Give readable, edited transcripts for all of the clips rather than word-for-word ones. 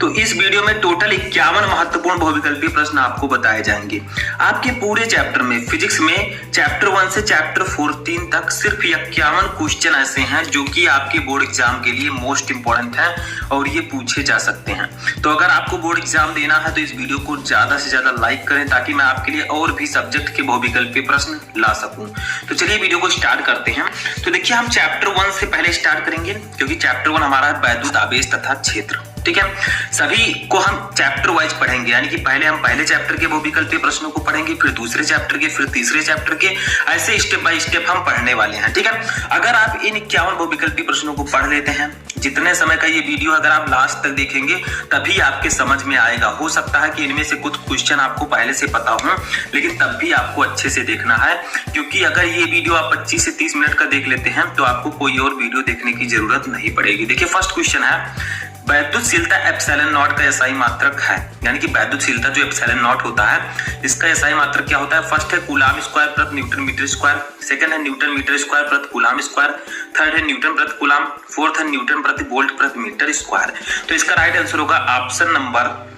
तो इस वीडियो में टोटल 51 महत्वपूर्ण बहुविकल्पीय प्रश्न आपको बताए जाएंगे। आपके पूरे चैप्टर में फिजिक्स में चैप्टर 1 से चैप्टर 14 तक सिर्फ 51 क्वेश्चन ऐसे हैं जो कि आपके बोर्ड एग्जाम के लिए मोस्ट इंपॉर्टेंट है और ये पूछे जा सकते हैं। तो अगर आपको बोर्ड एग्जाम देना है तो इस वीडियो को ज्यादा से ज्यादा लाइक करें ताकि मैं आपके लिए और भी सब्जेक्ट के बहुविकल्पीय प्रश्न ला सकूं। तो चलिए वीडियो को स्टार्ट करते हैं। तो देखिए हम चैप्टर 1 से पहले स्टार्ट करेंगे क्योंकि चैप्टर 1 हमारा है वैद्युत आवेश तथा क्षेत्र। ठीक है, सभी को हम चैप्टर वाइज पढ़ेंगे, यानी कि पहले हम पहले चैप्टर के बहुविकल्पीय प्रश्नों को पढ़ेंगे, फिर दूसरे चैप्टर के, फिर तीसरे चैप्टर के, ऐसे स्टेप बाय स्टेप हम पढ़ने वाले हैं। ठीक है, अगर आप इन 51 बहुविकल्पीय प्रश्नों को पढ़ लेते हैं, जितने समय का ये वीडियो अगर आप लास्ट तक देखेंगे तभी आपके समझ में आएगा। हो सकता है कि इनमें से कुछ क्वेश्चन आपको पहले से पता हो, लेकिन तब भी आपको अच्छे से देखना है, क्योंकि अगर ये वीडियो आप 25 से 30 मिनट का देख लेते हैं तो आपको कोई और वीडियो देखने की जरूरत नहीं पड़ेगी। देखिए फर्स्ट क्वेश्चन है, वैद्युतशीलता एप्सिलॉन नॉट का एसआई मात्रक है, यानी कि वैद्युतशीलता जो एप्सिलॉन नॉट होता है इसका एसआई मात्रक क्या होता है। फर्स्ट है कूलाम स्क्वायर प्रति न्यूटन मीटर स्क्वायर, सेकंड है न्यूटन मीटर स्क्वायर प्रति कूलाम स्क्वायर, थर्ड है न्यूटन प्रति कूलाम, फोर्थ है न्यूटन प्रति वोल्ट प्रति मीटर स्क्वायर। तो इसका राइट आंसर होगा ऑप्शन नंबर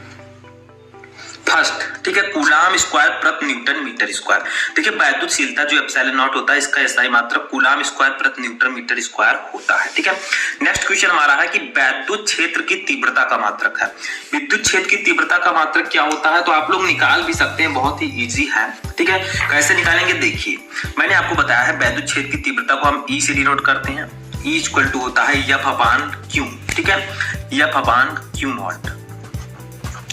फर्स्ट। ठीक है, कूलाम स्क्वायर प्रति न्यूटन मीटर स्क्वायर। देखिए वैद्युतशीलता जो एप्सिलॉन नॉट होता है इसका एसआई मात्रक कूलाम स्क्वायर प्रति न्यूटन मीटर स्क्वायर होता है। ठीक है, नेक्स्ट क्वेश्चन हमारा है कि वैद्युत क्षेत्र की तीव्रता का मात्रक है। विद्युत क्षेत्र की तीव्रता का मात्रक क्या होता है, तो आप लोग निकाल भी सकते हैं, बहुत ही इजी है। ठीक है, कैसे निकालेंगे देखिए, मैंने आपको बताया है वैद्युत क्षेत्र की तीव्रता को हम ई से डिनोट करते हैं। ई इक्वल टू होता है एफ अपान क्यू। ठीक है, एफ अपान क्यू नॉट।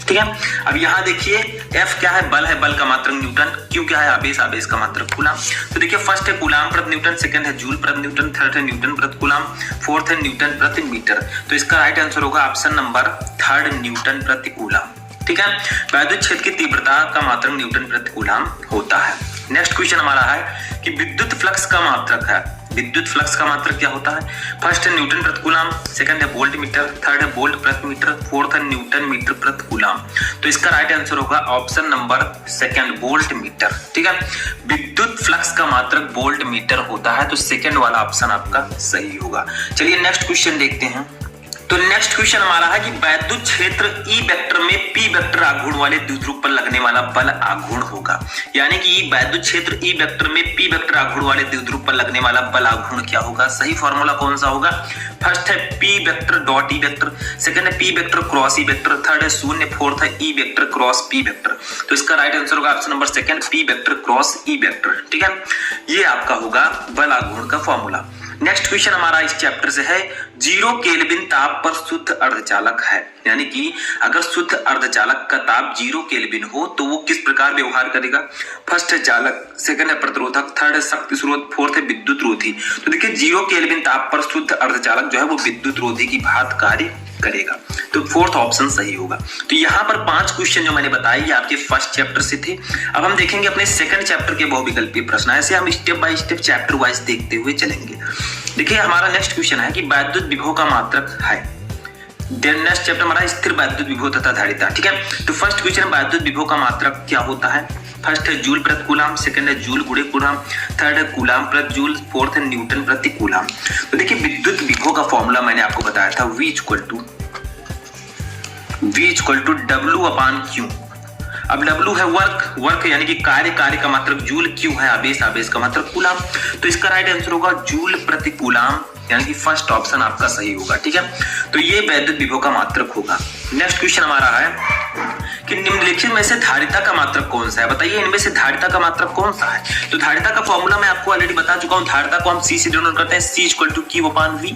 ठीक है, अब यहाँ देखिए F क्या है, बल है, बल का मात्रक न्यूटन, Q क्या है, आवेश, आवेश का मात्रक कूलाम। तो देखिए फर्स्ट है कूलाम प्रति न्यूटन, सेकंड है जूल प्रति न्यूटन, थर्ड है न्यूटन प्रति कूलाम, फोर्थ है न्यूटन प्रति मीटर। तो इसका राइट आंसर होगा ऑप्शन नंबर थर्ड, न्यूटन प्रति कूलाम। ठीक है, वैद्युत क्षेत्र की तीव्रता का मात्रक न्यूटन प्रति कूलाम होता है। नेक्स्ट क्वेश्चन हमारा है कि विद्युत फ्लक्स का मात्रक है। विद्युत फ्लक्स का मात्रक क्या होता है। फर्स्ट है न्यूटन प्रति कूलाम, सेकंड है वोल्ट मीटर, थर्ड है वोल्ट प्रति मीटर, फोर्थ है न्यूटन मीटर प्रति कूलाम। तो इसका राइट आंसर होगा option number second, volt meter. ठीक है, विद्युत फ्लक्स का मात्रक वोल्ट मीटर होता है, तो सेकंड वाला ऑप्शन आपका सही होगा। चलिए नेक्स्ट क्वेश्चन देखते हैं। तो नेक्स्ट क्वेश्चन हमारा है कि वैद्युत क्षेत्र ई वेक्टर में पी वेक्टर आघूर्ण वाले द्विध्रुव पर लगने वाला बल आघूर्ण होगा, यानी कि वैद्युत क्षेत्र ई वेक्टर में पी वेक्टर आघूर्ण वाले द्विध्रुव पर लगने वाला बल आघूर्ण क्या होगा। सही फॉर्मूला कौन सा होगा। फर्स्ट है P vector dot E vector, second है P vector cross E vector, third है शून्य, फोर्थ है E vector cross P vector. तो इसका राइट आंसर होगा option number second, P vector cross E vector. ठीक है, ये आपका होगा बल आघूर्ण का फॉर्मूला। नेक्स्ट क्वेश्चन हमारा इस चैप्टर से है, 0 केल्विन ताप पर शुद्ध अर्धचालक है, यानी कि अगर शुद्ध अर्धचालक का ताप 0 केल्विन हो तो वो किस प्रकार व्यवहार करेगा। फर्स्ट है चालक, सेकंड है प्रतिरोधक, थर्ड है शक्ति स्रोत, फोर्थ है विद्युत रोधी। तो देखिए 0 केल्विन ताप पर शुद्ध अर्धचालक जो है वो विद्युत रोधी की भांति कार्य करेगा, तो फोर्थ ऑप्शन सही होगा। तो यहाँ पर 5 क्वेश्चन जो मैंने बताए ये आपके फर्स्ट चैप्टर से थे। अब हम देखेंगे अपने सेकंड चैप्टर के बहुविकल्पीय प्रश्न, ऐसे हम step by step chapter wise देखते हुए चलेंगे। देखिए हमारा नेक्स्ट क्वेश्चन है कि वैद्युत विभव का मात्रक है। नेक्स्ट चैप्टर हमारा स्थिर वैद्युत विभव तथा धारिता। ठीक है, तो फर्स्ट क्वेश्चन वैद्युत विभव का मात्रक क्या होता है। फर्स्ट है जूल प्रति कूलाम, सेकंड है जूल गुणे कूलाम, थर्ड है कूलाम प्रति जूल, फोर्थ है न्यूटन प्रति कूलाम। तो देखिए विद्युत विभव का फॉर्मूला मैंने आपको बताया था, V equal to W upon Q। अब W है वर्क यानी कि कार्य, कार्य का मात्रक जूल, Q है आवेश, आवेश का मात्रक कूलाम। तो इसका राइट आंसर होगा जूल प्रति कूलाम, यानी कि फर्स्ट ऑप्शन आपका सही होगा। ठीक है, तो ये वैद्युत विभव का मात्रक होगा। नेक्स्ट क्वेश्चन हमारा है कि निम्नलिखित में से धारिता का मात्रक कौन सा है। बताइए इनमें से धारिता का मात्रक कौन सा है। तो धारिता का फॉर्मूला मैं आपको ऑलरेडी बता चुका हूँ। धारिता को हम C से डिनोट करते हैं, C equal to Q upon V,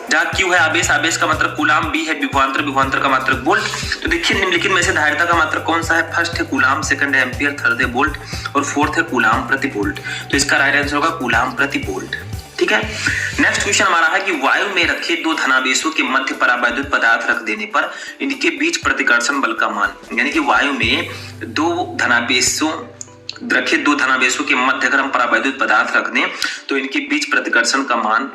जहाँ Q है आवेश, आवेश का मात्रक कूलाम, B है विभवांतर, विभवांतर का मात्रक वोल्ट। तो देखिए निम्नलिखित में से धारिता का मात्रक कौन सा है। फर्स्ट है कूलाम, सेकंड है एम्पियर, थर्ड है वोल्ट और फोर्थ है कूलाम प्रति वोल्ट। तो इसका राइट आंसर होगा कूलाम प्रति वोल्ट। ठीक है, नेक्स्ट क्वेश्चन हमारा है कि वायु में रखे 2 धनावेशों के मध्य परावैद्युत पदार्थ रख देने पर इनके बीच प्रतिकर्षण बल का मान, यानी कि वायु में 2 धनावेशों के मध्य अगर हम परावैद्युत पदार्थ रख दें तो इनके बीच प्रतिकर्षण का मान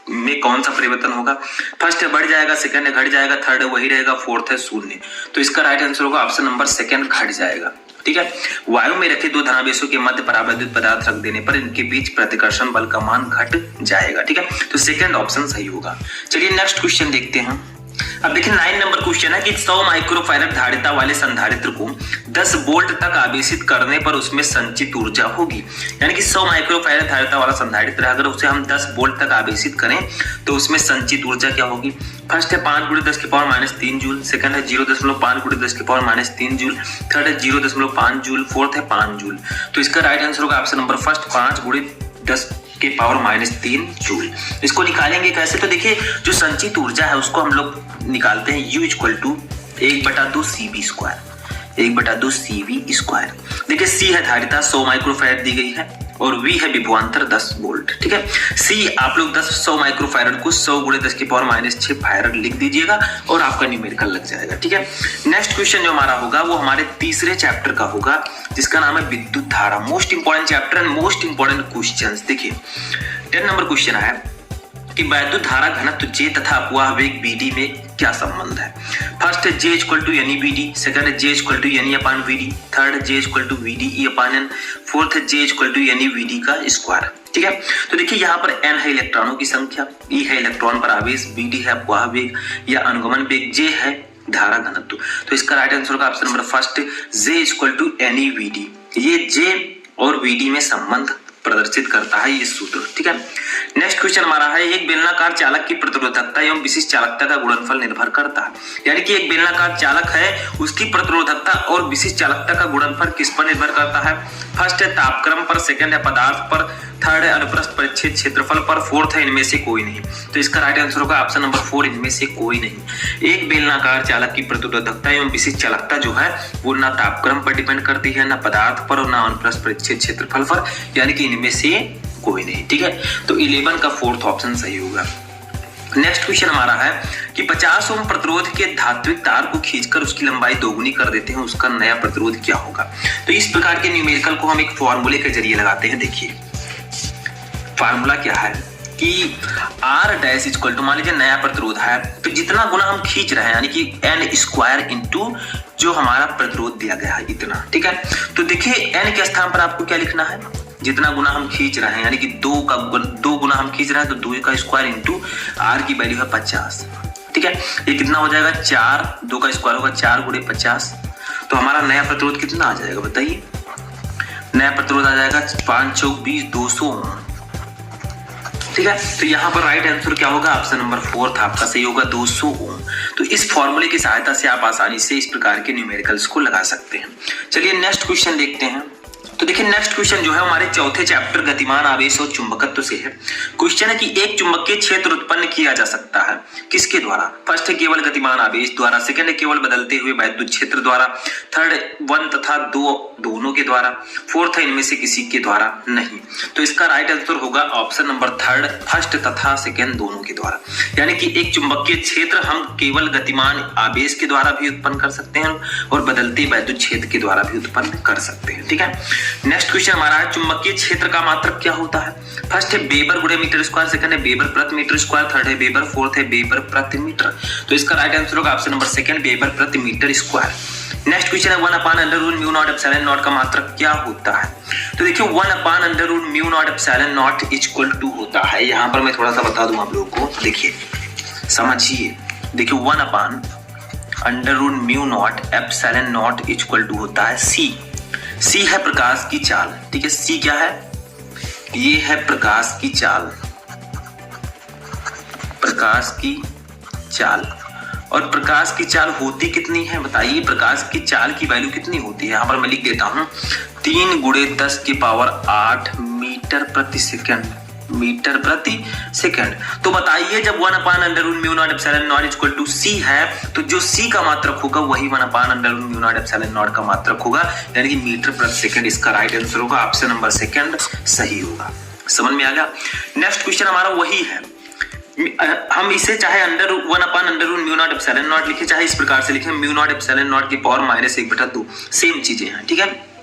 में कौन सा परिवर्तन होगा। फर्स्ट है बढ़ जाएगा, सेकंड है घट जाएगा, थर्ड है वही रहेगा, फोर्थ है शून्य। तो इसका राइट आंसर होगा ऑप्शन नंबर सेकंड, घट जाएगा। ठीक है, वायु में रखे 2 धनावेशों के मध्य परावैद्युत पदार्थ रख देने पर इनके बीच प्रतिकर्षण बल का मान घट जाएगा। ठीक है, तो सेकंड ऑप्शन सही होगा। चलिए नेक्स्ट क्वेश्चन देखते हैं। अब देखिए 9 नंबर क्वेश्चन है कि 100 माइक्रोफैरड धारिता वाले संधारित्र को 10 वोल्ट तक आवेशित करने पर उसमें संचित ऊर्जा होगी। यानी कि 100 माइक्रोफैरड धारिता वाला संधारित्र है, अगर उसे हम 10 वोल्ट तक आवेशित करें तो उसमें संचित ऊर्जा क्या होगी। फर्स्ट है 5 × 10⁻³ जूल, सेकंड है 0.5 × 10⁻³ जूल, थर्ड है 0.5 जूल, फोर्थ है 5 जूल। तो इसका राइट आंसर होगा ऑप्शन नंबर फर्स्ट 5 × 10⁻³ जूल। इसको निकालेंगे कैसे, तो देखिए जो संचित ऊर्जा है उसको हम लोग निकालते हैं U = 1/2 CV², 1/2 CV²। देखिए C है धारिता 100 माइक्रोफैरड दी गई है और V है विभवांतर 10 वोल्ट, ठीक है। C आप लोग 100 माइक्रोफैरड को 100 × 10⁻⁶ फैरड लिख दीजिएगा और आपका न्यूमेरिकल लग जाएगा, ठीक है। नेक्स्ट क्वेश्चन जो हमारा होगा वो हमारे तीसरे चैप्टर का होगा जिसका नाम है विद्युत धारा। Most important chapter and most important questions. देखिए 10 नंबर क्वेश्चन है कि वैद्युत धारा घनत्व J तथा अपवाह वेग BD में क्या संबंध है। फर्स्ट है J = NEBD, सेकंड है J = NE/VD, थर्ड है J = VDE/N, फोर्थ है J = NEVD का स्क्वायर, ठीक है। तो देखिए यहाँ पर N है इलेक्ट्रॉनों की संख्या, E है इलेक्ट्रॉन पर आवेश, BD है अपवाह वेग या अनुगमन वेग, J है धारा घनत्व। तो इसका राइट आंसर होगा option number first J = NEVD। ये J और VD में संबंध प्रदर्शित करता है ये सूत्र, ठीक है। नेक्स्ट क्वेश्चन हमारा है एक बेलनाकार चालक की प्रतिरोधकता एवं विशिष्ट चालकता का गुणनफल निर्भर करता है। यानी कि एक बेलनाकार चालक है उसकी प्रतिरोधकता और विशिष्ट चालकता का गुणनफल किस पर निर्भर करता है। फर्स्ट है तापक्रम पर, सेकंड है पदार्थ पर, थर्ड है अनुप्रस्थ परिच्छेद क्षेत्रफल पर, फोर्थ है इनमें से कोई नहीं। तो इसका राइट आंसर होगा ऑप्शन नंबर 4 इनमें से कोई नहीं। एक बेलनाकार चालक की प्रतिरोधकता एवं विशिष्ट चालकता जो है वो ना तापक्रम पर डिपेंड करती है, ना पदार्थ पर और ना अनुप्रस्थ परिच्छेद क्षेत्रफल पर, यानी कि इनमें से कोई नहीं, ठीक है। तो 11 का फोर्थ ऑप्शन सही होगा। नेक्स्ट क्वेश्चन हमारा है कि 50 ओम प्रतिरोध के धात्विक तार को खींचकर उसकी लंबाई दोगुनी कर देते हैं, उसका नया प्रतिरोध क्या होगा। तो इस प्रकार के न्यूमेरिकल को हम एक फॉर्मूले के जरिए लगाते हैं। देखिए फार्मूला क्या है कि R' मान लीजिए नया प्रतिरोध है तो जितना गुना हम खींच रहे हैं यानी कि N² इंटू जो हमारा प्रतिरोध दिया गया है इतना, ठीक है। तो देखिए N के स्थान पर आपको क्या लिखना है, जितना गुना हम खींच रहे हैं यानी कि 2 गुना हम खींच रहे हैं तो 2 का स्क्वायर इंटू R की वैल्यू है 50, ठीक है। ये कितना हो जाएगा 4, 2 का स्क्वायर होगा 4 × 50। तो हमारा नया प्रतिरोध कितना आ जाएगा बताइए। नया प्रतिरोध आ जाएगा 5 × 4 = 20, 200 ओम, ठीक है। तो यहाँ पर राइट आंसर क्या होगा ऑप्शन नंबर 4 आपका सही होगा 200 ओम। तो इस फॉर्मूले की सहायता से आप आसानी से इस प्रकार के न्यूमेरिकल्स को लगा सकते हैं। चलिए नेक्स्ट क्वेश्चन देखते हैं। तो देखिए नेक्स्ट क्वेश्चन जो है हमारे चौथे चैप्टर गतिमान आवेश और चुंबकत्व से है। क्वेश्चन है कि एक चुंबकीय क्षेत्र उत्पन्न किया जा सकता है किसके द्वारा। फर्स्ट है केवल गतिमान आवेश द्वारा, सेकंड है केवल बदलते हुए वैद्युत क्षेत्र द्वारा, थर्ड 1 तथा 2 दोनों के द्वारा, फोर्थ है इनमें से किसी के द्वारा नहीं। तो इसका राइट आंसर होगा ऑप्शन नंबर 3 फर्स्ट तथा सेकंड दोनों के द्वारा। यानी कि एक चुंबकीय क्षेत्र हम केवल गतिमान आवेश के द्वारा भी उत्पन्न कर सकते हैं और बदलते वैद्युत क्षेत्र के द्वारा भी उत्पन्न कर सकते हैं, ठीक है। नेक्स्ट क्वेश्चन हमारा है चुंबकीय क्षेत्र का मात्रक क्या होता है। फर्स्ट है वेबर × मीटर², सेकंड है वेबर प्रति मीटर², थर्ड है वेबर, फोर्थ है वेबर प्रति मीटर। तो इसका राइट आंसर होगा ऑप्शन नंबर 2 वेबर प्रति मीटर²। नेक्स्ट क्वेश्चन है 1/√μ0ε0 का मात्रक क्या होता है। तो देखिए 1/√μ0ε0 = होता है। यहाँ पर मैं थोड़ा सा बता दूं आप लोगों को, देखिए समझिए। देखिए 1/√μ0ε0 होता है C है प्रकाश की चाल, ठीक है। C क्या है, ये है प्रकाश की चाल, प्रकाश की चाल। और प्रकाश की चाल होती कितनी है बताइए, प्रकाश की चाल की वैल्यू कितनी होती है। यहाँ पर मैं लिख देता हूं 3 × 10⁸ मीटर प्रति सेकंड, मीटर प्रति सेकंड। तो बताइए जब 1/√μ0ε0 = C है तो जो C का मात्रक होगा वही 1/√μ0ε0 का मात्रक होगा, यानी कि मीटर प्रति सेकंड। इसका राइट आंसर होगा ऑप्शन नंबर 2 सही होगा। समझ में आ गया। नेक्स्ट क्वेश्चन हमारा वही है, हम इसे चाहे 1/√μ0ε0 लिखे चाहे इस प्रकार से लिखे μ0ε0 की पावर -1/2, सेम चीजें हैं, ठीक है।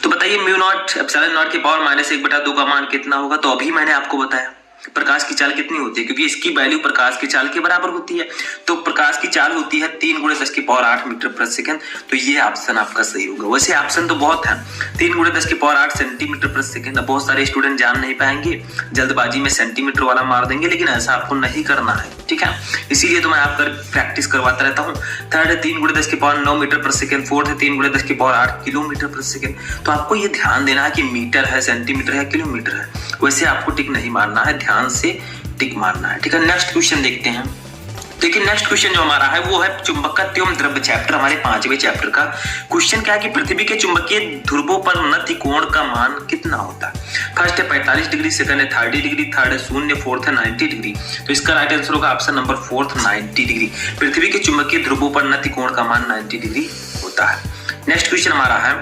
तो बताइए μ0ε0 की पावर -1/2 का मान कितना होगा। तो अभी मैंने आपको बताया प्रकाश की चाल कितनी होती है, क्योंकि इसकी वैल्यू प्रकाश की चाल के बराबर होती है। तो प्रकाश की चाल होती है 3 × 10⁸ मीटर प्रति सेकंड। तो ये ऑप्शन आपका सही होगा। वैसे ऑप्शन तो बहुत है, 3 × 10⁸ सेंटीमीटर प्रति सेकंड। अब बहुत सारे स्टूडेंट जान नहीं पाएंगे, जल्दबाजी में सेंटीमीटर वाला मार देंगे, लेकिन ऐसा आपको नहीं करना है, ठीक है। इसीलिए तो मैं आपका प्रैक्टिस करवाता रहता हूँ। थर्ड है 3 × 10⁹ मीटर प्रति सेकंड। फोर्थ है 3 × 10⁸ किलोमीटर प्रति सेकंड। तो आपको ये ध्यान देना है कि मीटर है, सेंटीमीटर है, किलोमीटर है। वैसे आपको टिक नहीं मारना है, ध्यान से टिक मारना है, ठीक है। नेक्स्ट क्वेश्चन देखते हैं। देखिए नेक्स्ट क्वेश्चन जो हमारा है वो है चुंबकत्व एवं द्रव्य चैप्टर, हमारे 5वें चैप्टर का। क्वेश्चन क्या है कि पृथ्वी के चुंबकीय ध्रुवों पर नति कोण का मान कितना होता है। फर्स्ट है 45 डिग्री, सेकंड है 30 डिग्री, थर्ड है 0, फोर्थ है 90 डिग्री। तो इसका राइट आंसर होगा ऑप्शन नंबर 4 90 डिग्री। पृथ्वी के चुंबकीय ध्रुवों पर नति कोण का मान 90 डिग्री होता है। नेक्स्ट क्वेश्चन हमारा है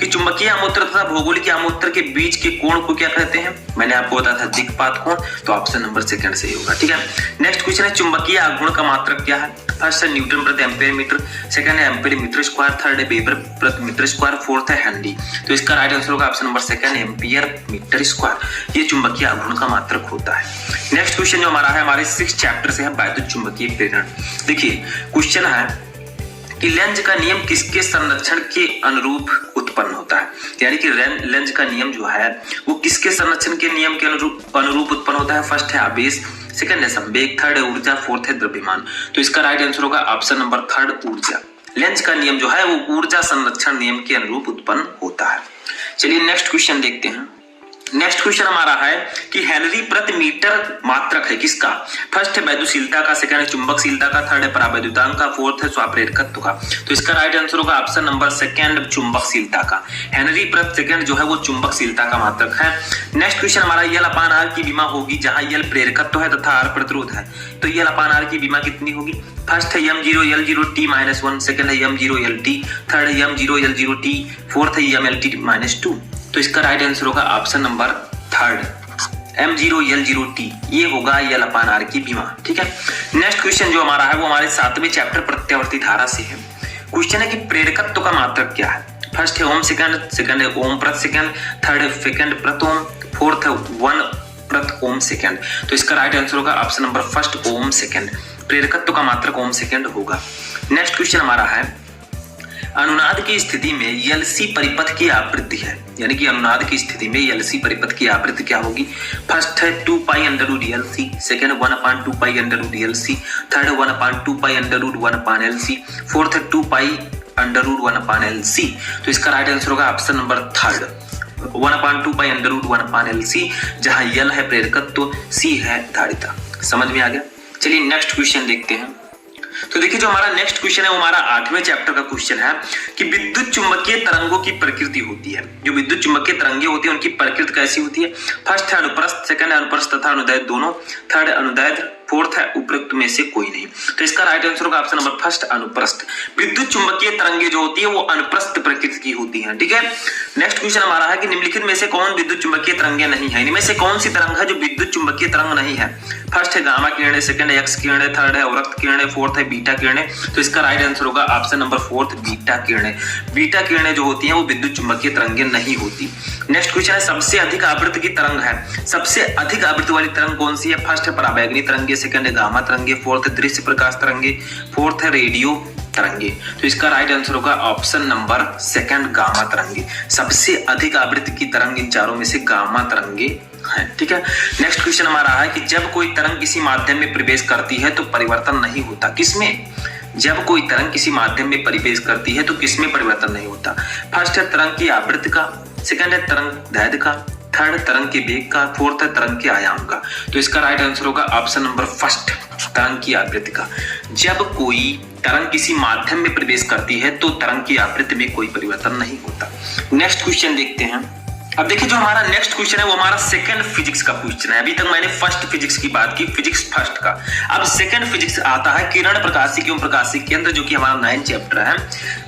कि चुंबकीय आमोत्तर तथा भौगोलिक आमोत्तर के बीच के कोण को क्या कहते हैं। मैंने आपको बताया था दिक्पात कोण, तो ऑप्शन नंबर 2 सही होगा, ठीक है। नेक्स्ट क्वेश्चन है चुंबकीय आघूर्ण का मात्रक क्या है। फर्स्ट है न्यूटन प्रति एम्पीयर मीटर, सेकंड है एम्पीयर मीटर स्क्वायर, थर्ड है वेबर प्रति मीटर स्क्वायर, फोर्थ है हेनरी। तो इसका राइट आंसर होगा option number 2 ampere metre square. ये चुंबकीय आघूर्ण का मात्रक होता है। नेक्स्ट क्वेश्चन जो हमारा है हमारे 6 चैप्टर से है वैद्युत चुंबकीय प्रेरण। देखिए क्वेश्चन है कि लेंज का नियम किसके संरक्षण के अनुरूप उत्पन्न होता है। यानी कि लेंज का नियम जो है वो किसके संरक्षण के नियम के अनुरूप उत्पन्न होता है। फर्स्ट है आवेश, सेकंड है संवेग, थर्ड है ऊर्जा, फोर्थ है द्रव्यमान। तो इसका राइट आंसर होगा ऑप्शन नंबर 3 ऊर्जा। लेंज का नियम जो है वो ऊर्जा संरक्षण नियम के अनुरूप उत्पन्न होता है। चलिए नेक्स्ट क्वेश्चन देखते हैं। नेक्स्ट क्वेश्चन हमारा है कि हेनरी प्रति मीटर मात्रक है किसका। फर्स्ट है वैद्युशीलता का, सेकंड है चुंबकशीलता का, थर्ड है परावैद्युतांक का, फोर्थ है स्वाप्रेरकत्व का। तो इसका राइट आंसर होगा ऑप्शन नंबर 2 चुंबकशीलता का। हेनरी प्रति सेकंड जो है वो चुंबकशीलता का मात्रक है। नेक्स्ट क्वेश्चन हमारा L/R की विमा होगी जहां L प्रेरकत्व है तथा R प्रतिरोध है। तो L/R की विमा कितनी होगी। फर्स्ट है m0 L0 t-1, सेकंड है m0 Lt, थर्ड है m0 L0 t, फोर्थ है mLt -2। तो इसका राइट आंसर होगा option number 3 m0 L0 t। ये होगा L/R की विमा, ठीक है। नेक्स्ट क्वेश्चन जो हमारा है वो हमारे 7वें चैप्टर प्रत्यावर्ती धारा से है। क्वेश्चन है कि प्रेरकत्व का मात्रक क्या है। फर्स्ट है ओम सेकंड, सेकंड है ओम प्रति सेकंड, थर्ड है सेकंड प्रति ओम, फोर्थ है 1 प्रति ओम सेकंड। तो इसका राइट आंसर होगा ऑप्शन नंबर 1 ओम सेकंड। प्रेरकत्व का मात्रक ओम सेकंड होगा। नेक्स्ट क्वेश्चन हमारा है अनुनाद की स्थिति में एलसी परिपथ की आवृत्ति है। यानी कि अनुनाद की स्थिति में एलसी परिपथ की आवृत्ति क्या होगी। फर्स्ट है 2π√LC, second 1/2π√LC, third 1/2π√1/LC, fourth है 2π√1/LC। तो इसका राइट आंसर होगा ऑप्शन नंबर 3 1/2π√1/LC, जहां L है प्रेरकत्व, C है धारिता। समझ में आ गया। चलिए नेक्स्ट क्वेश्चन देखते हैं। तो देखिए जो हमारा नेक्स्ट क्वेश्चन है वो हमारा 8वें चैप्टर का क्वेश्चन है कि विद्युत चुंबकीय तरंगों की प्रकृति होती है। जो विद्युत चुंबकीय तरंगे होती है उनकी प्रकृति कैसी होती है। फर्स्ट है अनुप्रस्थ, सेकंड है अनुप्रस्थ तथा अनुदैर्ध्य दोनों, थर्ड है अनुदैर्ध्य, फोर्थ है उपरोक्त में से कोई नहीं। तो इसका राइट आंसर होगा ऑप्शन नंबर 1 अनुप्रस्थ। विद्युत चुंबकीय तरंगे जो होती है वो अनुप्रस्थ प्रकृति की होती है, ठीक है। नेक्स्ट क्वेश्चन हमारा है कि निम्नलिखित में से कौन विद्युत चुंबकीय तरंगे नहीं है। इनमें से कौन सी तरंग है जो विद्युत चुंबकीय तरंग नहीं है। फर्स्ट है गामा किरणें, सेकंड है एक्स किरणें, थर्ड है अवरक्त किरणें, फोर्थ है बीटा किरणें। तो इसका राइट आंसर होगा ऑप्शन नंबर 4 बीटा किरणें। बीटा किरणें जो होती हैं वो विद्युत चुंबकीय तरंगे नहीं होती। नेक्स्ट क्वेश्चन है सबसे अधिक आवृत्ति की तरंग है। सबसे अधिक आवृत्ति वाली तरंग कौन सी है। फर्स्ट है पराबैंगनी तरंगे, सेकंड है गामा तरंगे, फोर्थ है दृश्य प्रकाश तरंगे, फोर्थ है रेडियो तरंगे। तो इसका राइट आंसर होगा ऑप्शन नंबर 2 गामा तरंगे। सबसे अधिक आवृत्ति की तरंग इन चारों में से गामा तरंगे है, ठीक है। नेक्स्ट क्वेश्चन हमारा है कि जब कोई तरंग किसी माध्यम में प्रवेश करती है तो परिवर्तन नहीं होता। किसमें। जब कोई तरंग किसी माध्यम में प्रवेश करती है तो किसमें परिवर्तन नहीं होता। फर्स्ट है तरंग की आवृत्ति का, सेकंड है तरंग दैर्ध्य का, थर्ड तरंग के वेग का, फोर्थ है तरंग के आयाम का। तो इसका राइट आंसर होगा ऑप्शन नंबर 1 तरंग की आवृत्ति का। जब कोई तरंग किसी माध्यम में प्रवेश करती है तो तरंग की आवृत्ति में कोई परिवर्तन नहीं होता। नेक्स्ट क्वेश्चन देखते हैं। अब देखिए जो हमारा नेक्स्ट क्वेश्चन है वो हमारा सेकंड फिजिक्स का क्वेश्चन है। अभी तक मैंने फर्स्ट फिजिक्स की बात की, फिजिक्स फर्स्ट का। अब सेकंड फिजिक्स आता है किरण प्रकाशिकी एवं प्रकाशिक केंद्र, जो कि हमारा 9 चैप्टर है।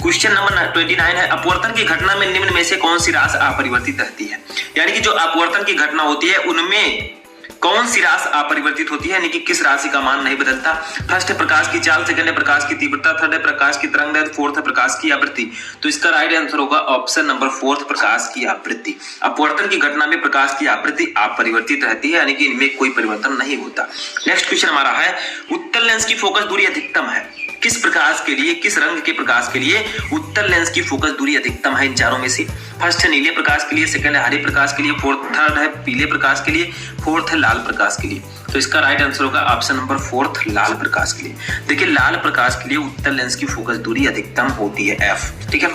क्वेश्चन नंबर 29 है अपवर्तन की घटना में निम्न में से कौन सी राशि अपरिवर्तित रहती है। यानी कि जो अपवर्तन की घटना होती है उनमें कौन सी राशि अपरिवर्तित होती है, यानी कि किस राशि का मान नहीं बदलता? फर्स्ट है प्रकाश की चाल, सेकंड है प्रकाश की तीव्रता, थर्ड है प्रकाश की तरंगदैर्घ्य, फोर्थ है प्रकाश की आवृत्ति। तो इसका राइट आंसर होगा ऑप्शन नंबर फोर्थ, प्रकाश की आवृत्ति। अपवर्तन की घटना में प्रकाश की आवृत्ति अपरिवर्तित रहती है, यानी कि इनमें कोई परिवर्तन नहीं होता। नेक्स्ट क्वेश्चन हमारा है उत्तल लेंस की फोकस दूरी अधिकतम है किस प्रकाश के लिए, किस रंग के प्रकाश के लिए उत्तल लेंस की फोकस दूरी अधिकतम है इन चारों में से? फर्स्ट है नीले प्रकाश के लिए, सेकंड है हरे प्रकाश के लिए, थर्ड है पीले प्रकाश के लिए, फोर्थ है लाल प्रकाश के लिए। तो इसका राइट आंसर होगा ऑप्शन नंबर फोर्थ, लाल प्रकाश के लिए। देखिए लाल प्रकाश के लिए उत्तल लेंस की फोकस दूरी अधिकतम होती है एफ। ठीक है,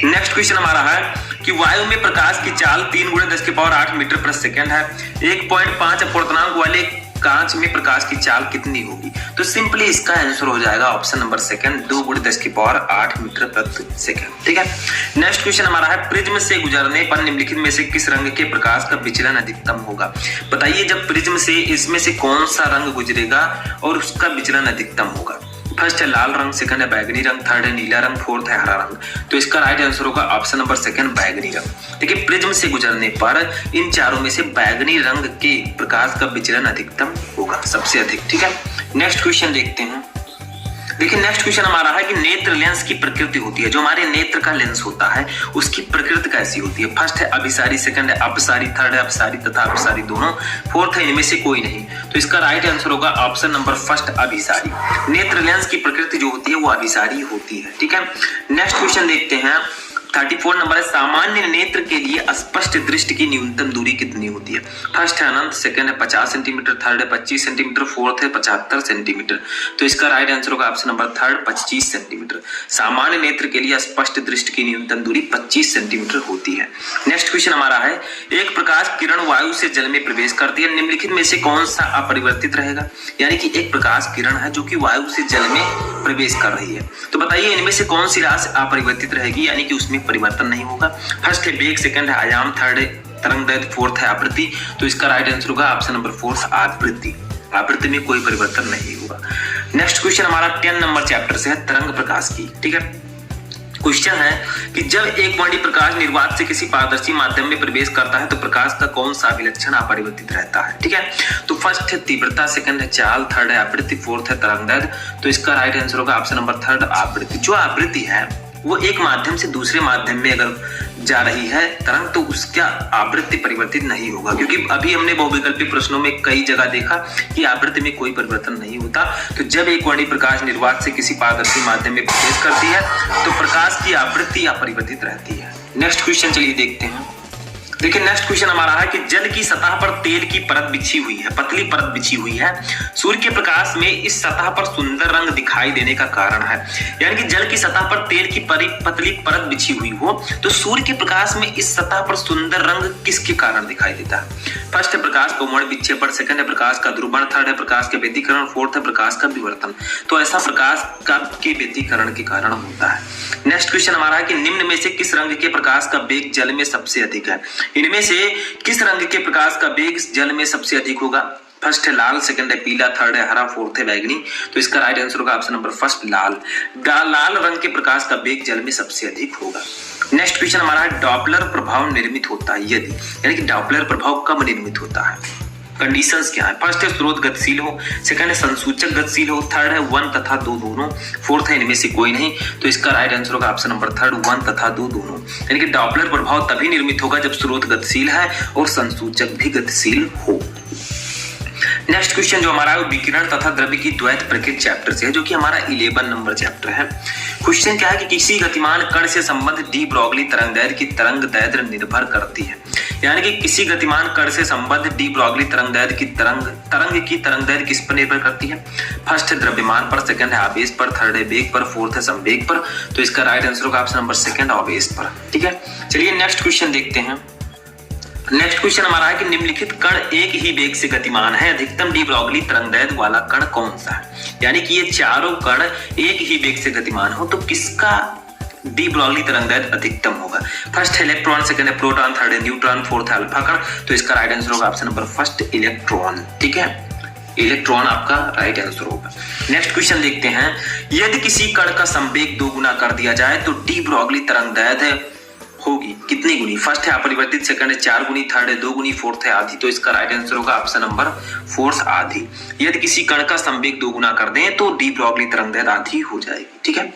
नेक्स्ट क्वेश्चन हमारा है कि वायु में प्रकाश की चाल 3 × 10⁸ मीटर प्रति सेकंड है। 1.5 अपवर्तनांक वाले कांच में प्रकाश की चाल कितनी होगी? तो सिंपली इसका आंसर हो जाएगा ऑप्शन नंबर सेकंड, 2 × 10⁸ मीटर प्रति सेकंड। ठीक है, नेक्स्ट क्वेश्चन हमारा है प्रिज्म से गुजरने पर निम्नलिखित में से किस रंग के प्रकाश का विचलन अधिकतम होगा? बताइए जब प्रिज्म से इसमें से कौन सा रंग गुजरेगा और उसका विचलन अधिकतम होगा? फर्स्ट है लाल रंग, सेकंड है बैगनी रंग, थर्ड है नीला रंग, फोर्थ है हरा रंग। तो इसका राइट आंसर होगा ऑप्शन नंबर सेकंड, बैगनी रंग। देखिए प्रिज्म से गुजरने पर इन चारों में से बैगनी रंग के प्रकाश का विचलन अधिकतम होगा, सबसे अधिक। ठीक है, नेक्स्ट क्वेश्चन देखते हैं। देखिए नेक्स्ट क्वेश्चन हमारा है कि नेत्र लेंस की प्रकृति होती है, जो हमारे नेत्र का लेंस होता है उसकी प्रकृति कैसी होती है? फर्स्ट है अभिसारी, सेकंड है अपसारी, थर्ड है अपसारी तथा अपसारी दोनों, फोर्थ है इनमें से कोई नहीं। तो इसका राइट आंसर होगा ऑप्शन नंबर फर्स्ट, अभिसारी। नेत्र लेंस की प्रकृति जो होती है वो अभिसारी होती है। ठीक है, नेक्स्ट क्वेश्चन देखते हैं। 34 नंबर है सामान्य नेत्र के लिए स्पष्ट दृष्टि की न्यूनतम दूरी कितनी होती है? फर्स्ट है अनंत, सेकंड है 50 सेंटीमीटर, थर्ड है 25 सेंटीमीटर, फोर्थ है 75 सेंटीमीटर। तो इसका राइट आंसर होगा ऑप्शन नंबर थर्ड, 25 सेंटीमीटर। सामान्य नेत्र के लिए स्पष्ट दृष्टि की न्यूनतम दूरी 25 सेंटीमीटर होती है। नेक्स्ट क्वेश्चन हमारा है एक प्रकाश किरण वायु से जल में प्रवेश करती है, निम्नलिखित में से कौन सा अपरिवर्तित रहेगा? यानी कि एक प्रकाश किरण है जो कि वायु से जल में प्रवेश कर रही है, तो बताइए इनमें से कौन सी राशि अपरिवर्तित रहेगी, यानी कि उसमें परिवर्तन नहीं होगा? फर्स्ट है वेग, सेकंड है आयाम, थर्ड है तरंगदैर्घ्य, फोर्थ है आवृत्ति। तो इसका राइट आंसर होगा ऑप्शन नंबर फोर्थ, आवृत्ति। आवृत्ति में कोई परिवर्तन नहीं होगा। नेक्स्ट क्वेश्चन हमारा 10 नंबर चैप्टर से है तरंग प्रकाश की। ठीक है, क्वेश्चन है कि जब एक वर्णी प्रकाश निर्वात से किसी पारदर्शी माध्यम में प्रवेश करता है तो प्रकाश का कौन सा अभिलक्षण अपरिवर्तित रहता है? ठीक है, तो फर्स्ट है तीव्रता, सेकंड है चाल, थर्ड है आवृत्ति, फोर्थ है तरंगदैर्घ्य। तो इसका राइट आंसर होगा ऑप्शन नंबर थर्ड, आवृत्ति। जो आवृत्ति है वो एक माध्यम से दूसरे माध्यम में अगर जा रही है तरंग तो उसका आवृत्ति परिवर्तित नहीं होगा, क्योंकि अभी हमने बहुविकल्पी प्रश्नों में कई जगह देखा कि आवृत्ति में कोई परिवर्तन नहीं होता। तो जब एक वर्णी प्रकाश निर्वात से किसी पारदर्शी माध्यम में प्रवेश करती है तो प्रकाश की आवृत्ति अपरिवर्तित रहती है। नेक्स्ट क्वेश्चन चलिए देखते हैं। देखिए नेक्स्ट क्वेश्चन हमारा है कि जल की सतह पर तेल की परत बिछी हुई है, पतली परत बिछी हुई है। सूर्य के प्रकाश में इस सतह पर सुंदर रंग दिखाई देने का कारण है, यानी कि जल की सतह पर तेल की पतली परत बिछी हुई हो तो सूर्य के प्रकाश में इस सतह पर सुंदर रंग किसके कारण दिखाई देता है? फर्स्ट है प्रकाश का उमड़ विक्षेपण, सेकंड है प्रकाश का ध्रुवण, थर्ड है प्रकाश के व्यतिकरण, फोर्थ है प्रकाश का विवर्तन। तो ऐसा प्रकाश का के व्यतिकरण के कारण होता है। नेक्स्ट क्वेश्चन हमारा है कि निम्न में से किस रंग के प्रकाश का वेग जल में सबसे अधिक है? इनमें से किस रंग के प्रकाश का वेग जल में सबसे अधिक होगा? फर्स्ट है लाल, सेकंड है पीला, थर्ड है हरा, फोर्थ है बैगनी। तो इसका राइट आंसर होगा ऑप्शन नंबर फर्स्ट, लाल। लाल रंग के प्रकाश का वेग जल में सबसे अधिक होगा। नेक्स्ट क्वेश्चन हमारा है डॉपलर प्रभाव निर्मित होता है यदि, यानी कि डॉपलर प्रभाव कब निर्मित होता है? कंडीशंस क्या है? फर्स्ट है स्रोत गतिशील हो, सेकंड है संसूचक गतिशील हो, थर्ड है 1 तथा 2 दोनों, फोर्थ है इनमें से कोई नहीं। तो इसका राइट आंसर होगा ऑप्शन नंबर थर्ड, 1 तथा 2 दोनों। यानी कि डॉपलर प्रभाव तभी निर्मित होगा जब स्रोत गतिशील है और संसूचक भी गतिशील हो। नेक्स्ट क्वेश्चन जो हमारा है विकिरण तथा द्रव्य की द्वैत प्रकृति चैप्टर से है, जो कि हमारा 11 नंबर चैप्टर है। क्वेश्चन क्या है कि किसी गतिमान कण से संबंधित डी ब्रॉगली तरंगदैर्घ्य की तरंगदैर्घ्य निर्भर करती है, यानी कि किसी गतिमान कण से संबंधित डी ब्रॉगली तरंगदैर्घ्य की तरंग की तरंगदैर्घ्य किस पर निर्भर करती है? फर्स्ट है द्रव्यमान पर, सेकंड है आवेश पर, थर्ड है वेग पर, फोर्थ है संवेग पर। तो इसका राइट आंसर होगा ऑप्शन नंबर सेकंड, आवेश पर। ठीक है, चलिए नेक्स्ट क्वेश्चन देखते हैं। नेक्स्ट क्वेश्चन हमारा है कि निम्नलिखित कण एक ही वेग से गतिमान है, अधिकतम डी ब्रॉगली तरंगदैर्घ्य वाला कण कौन सा है? यानी कि ये चारों कण एक ही वेग से गतिमान हो तो किसका डी ब्रॉगली तरंगदैर्घ्य अधिकतम होगा? फर्स्ट है इलेक्ट्रॉन, सेकंड है प्रोटॉन, थर्ड है न्यूट्रॉन, फोर्थ है अल्फा कण। तो इसका राइट आंसर होगा ऑप्शन नंबर फर्स्ट, इलेक्ट्रॉन। ठीक है, इलेक्ट्रॉन आपका राइट आंसर होगा। नेक्स्ट क्वेश्चन देखते हैं। यदि किसी कण का संवेग 2 गुना कर दिया जाए तो डी ब्रॉगली तरंगदैर्घ्य होगी कितनी गुनी? फर्स्ट है अपरिवर्तित, सेकंड है 4 गुनी, थर्ड है 2 गुनी, फोर्थ है आधी। तो इसका राइट आंसर होगा ऑप्शन नंबर 4 आधी। यदि किसी कण का संवेग 2 गुना कर दें तो डी ब्रॉगली तरंगदैर्घ्य आधी हो जाएगी। ठीक है,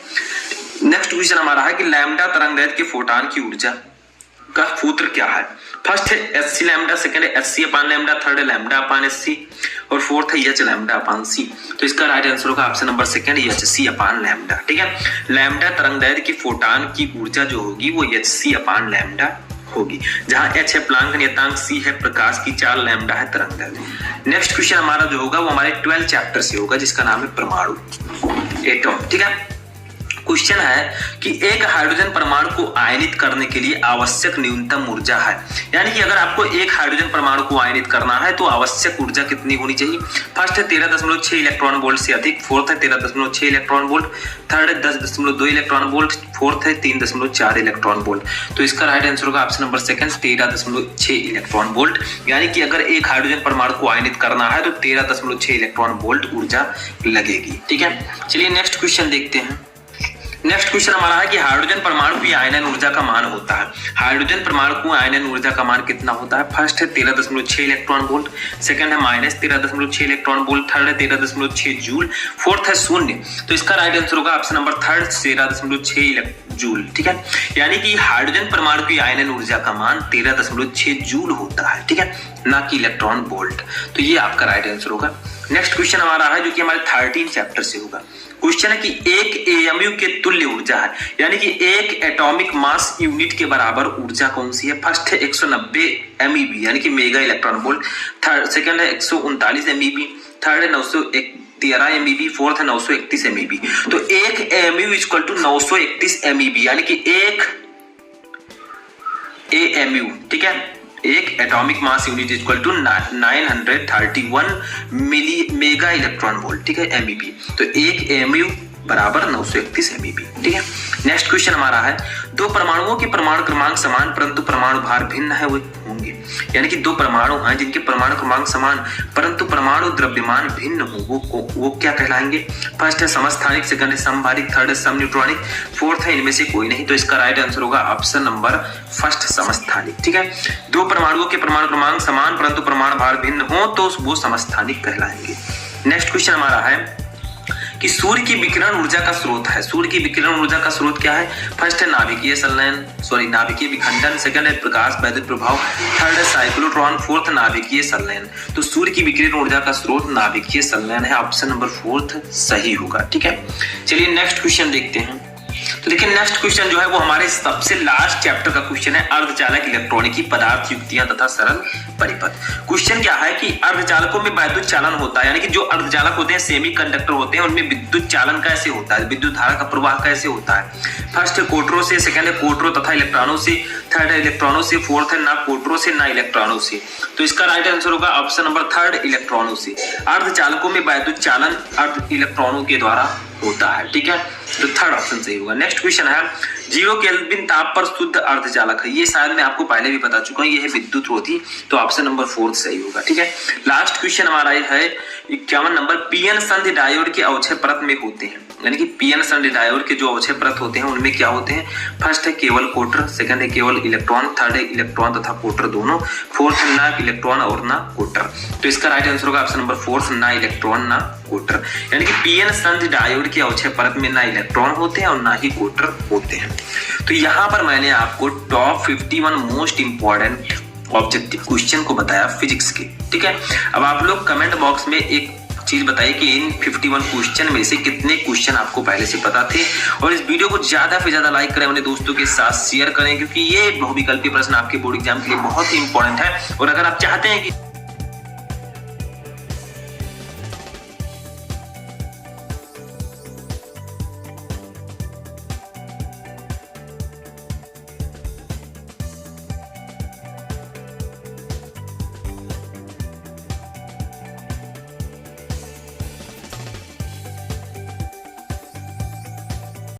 नेक्स्ट क्वेश्चन हमारा है कि लैम्डा तरंगदैर्घ्य के फोटॉन की ऊर्जा का सूत्र क्या है? फर्स्ट है एच लैम्डा, सेकंड है एच अपान लैम्डा, थर्ड है लैम्डा अपान एच और फोर्थ है एच लैम्डा अपान सी। तो इसका राइट आंसर होगा option number second H C upon lambda. ठीक है, लैम्डा तरंगदैर्घ्य की फोटॉन की ऊर्जा जो होगी वो एच सी अपान लैम्डा होगी, जहां एच है प्लांक नियतांक, सी है प्रकाश की चाल, लैम्डा है तरंगदैर्घ्य। नेक्स्ट क्वेश्चन हमारा जो होगा वो हमारे 12 चैप्टर से होगा, जिसका नाम है परमाणु, एटम। ठीक है, क्वेश्चन है कि एक हाइड्रोजन परमाणु को आयनित करने के लिए आवश्यक न्यूनतम ऊर्जा है। यानी कि अगर आपको एक हाइड्रोजन परमाणु को आयनित करना है तो आवश्यक ऊर्जा कितनी होनी चाहिए? फर्स्ट है 13.6 इलेक्ट्रॉन वोल्ट से अधिक, फोर्थ है 13.6 इलेक्ट्रॉन वोल्ट, थर्ड है 10.2 इलेक्ट्रॉन वोल्ट, फोर्थ है 3.4 इलेक्ट्रॉन वोल्ट। तो इसका राइट आंसर होगा option number second 13.6 electron volt. यानी कि अगर एक हाइड्रोजन परमाणु को आयनित करना है तो 13.6 इलेक्ट्रॉन वोल्ट ऊर्जा लगेगी। ठीक है, चलिए नेक्स्ट क्वेश्चन देखते हैं। नेक्स्ट क्वेश्चन हमारा है कि हाइड्रोजन परमाणु की आयनन ऊर्जा का मान होता है। हाइड्रोजन परमाणु को आयनन ऊर्जा का मान कितना होता है? फर्स्ट है 13.6 इलेक्ट्रॉन वोल्ट, सेकंड है -13.6 इलेक्ट्रॉन वोल्ट, थर्ड है 13.6 जूल, फोर्थ है 0। तो इसका राइट आंसर होगा ऑप्शन नंबर थर्ड 13.6 जूल। ठीक है, यानी कि हाइड्रोजन परमाणु की आयनन ऊर्जा का मान 13.6 जूल होता है। ठीक है, ना कि इलेक्ट्रॉन वोल्ट। तो ये आपका राइट आंसर होगा। नेक्स्ट क्वेश्चन हमारा है जो कि हमारे 13 चैप्टर से होगा। क्वेश्चन है कि एक एएमयू के तुल्य ऊर्जा है, यानी कि एक एटॉमिक मास यूनिट के बराबर ऊर्जा कौन सी है? फर्स्ट है 190 MeV यानी कि mega electron volt, third second है 139 MeV, थर्ड है 913 MeV, फोर्थ है 931 MeV। तो एक AMU इक्वल टू 931 MEV यानी कि एक AMU, ठीक है, एक atomic mass unit equal to 931 mega electron volt. ठीक है, MEV। तो एक AMU बराबर 931 MeV। ठीक है, नेक्स्ट क्वेश्चन हमारा है दो परमाणुओं के परमाणु क्रमांक समान परंतु परमाणु भार भिन्न है वो होंगे। यानी कि दो परमाणु हैं जिनके परमाणु क्रमांक समान परंतु परमाणु द्रव्यमान भिन्न हो, वो क्या कहलाएंगे? फर्स्ट है समस्थानिक, सेकंड है समभारिक, थर्ड है समन्यूट्रॉनिक, फोर्थ है इनमें से कोई नहीं। तो इसका राइट आंसर होगा ऑप्शन नंबर फर्स्ट समस्थानिक। ठीक है, दो परमाणुओं के परमाणु क्रमांक समान परंतु परमाणु भार भिन्न हो तो वो समस्थानिक कहलाएंगे। नेक्स्ट क्वेश्चन हमारा है कि सूर्य की विकिरण ऊर्जा का स्रोत है। सूर्य की विकिरण ऊर्जा का स्रोत क्या है? फर्स्ट है नाभिकीय विखंडन, सेकंड है प्रकाश वैद्युत प्रभाव, थर्ड है साइक्लोट्रॉन, फोर्थ नाभिकीय संलयन। तो सूर्य की विकिरण ऊर्जा का स्रोत नाभिकीय संलयन है, ऑप्शन नंबर फोर्थ सही होगा। ठीक है, चलिए नेक्स्ट क्वेश्चन देखते हैं। तो देखिए नेक्स्ट क्वेश्चन जो है वो हमारे सबसे लास्ट चैप्टर का क्वेश्चन है, अर्धचालक इलेक्ट्रॉनिकी पदार्थ युक्तियां तथा सरल परिपथ। क्वेश्चन क्या है कि अर्धचालकों में वैद्युत चालन होता है, यानी कि जो अर्धचालक होते हैं सेमीकंडक्टर होते हैं उनमें विद्युत चालन कैसे होता है, विद्युत धारा का प्रवाह कैसे होता है? फर्स्ट है कोटरों से, सेकंड है कोटरों तथा इलेक्ट्रॉनों से, थर्ड है इलेक्ट्रॉनों से, फोर्थ है ना कोटरों से ना इलेक्ट्रॉनों से। तो इसका राइट आंसर होगा ऑप्शन नंबर थर्ड इलेक्ट्रॉनों से। अर्धचालकों में वैद्युत चालन अर्ध इलेक्ट्रॉनों के द्वारा होता है। ठीक है, तो थर्ड ऑप्शन सही होगा। नेक्स्ट क्वेश्चन है 0 केल्विन ताप पर शुद्ध अर्धचालक है। ये शायद मैं आपको पहले भी बता चुका हूँ, ये है विद्युत रोधी। तो ऑप्शन नंबर फोर्थ सही होगा। ठीक है, लास्ट क्वेश्चन हमारा है 51 नंबर, पीएन संधि डायोड के अवक्षय परत में होते हैं। यानी कि पीएन संधि डायोड के जो अवक्षय परत होते हैं उनमें क्या होते हैं? फर्स्ट है केवल कोटर, सेकंड है केवल इलेक्ट्रॉन, थर्ड है इलेक्ट्रॉन तथा कोटर दोनों, फोर्थ है ना इलेक्ट्रॉन और ना कोटर। तो इसका राइट आंसर होगा ऑप्शन नंबर फोर्थ ना इलेक्ट्रॉन ना कोटर। यानी कि पीएन संधि डायोड के अवक्षय परत में ना इलेक्ट्रॉन होते हैं और ना ही कोटर होते हैं। तो यहाँ पर मैंने आपको top 51 most important objective question को बताया फिजिक्स के। ठीक है, अब आप लोग कमेंट बॉक्स में एक चीज बताइए कि इन 51 क्वेश्चन में से कितने क्वेश्चन आपको पहले से पता थे, और इस वीडियो को ज्यादा से ज्यादा लाइक करें, अपने दोस्तों के साथ शेयर करें, क्योंकि ये बहुविकल्पीय प्रश्न आपके बोर्ड एग्जाम के लिए बहुत ही इंपॉर्टेंट है। और अगर आप चाहते हैं कि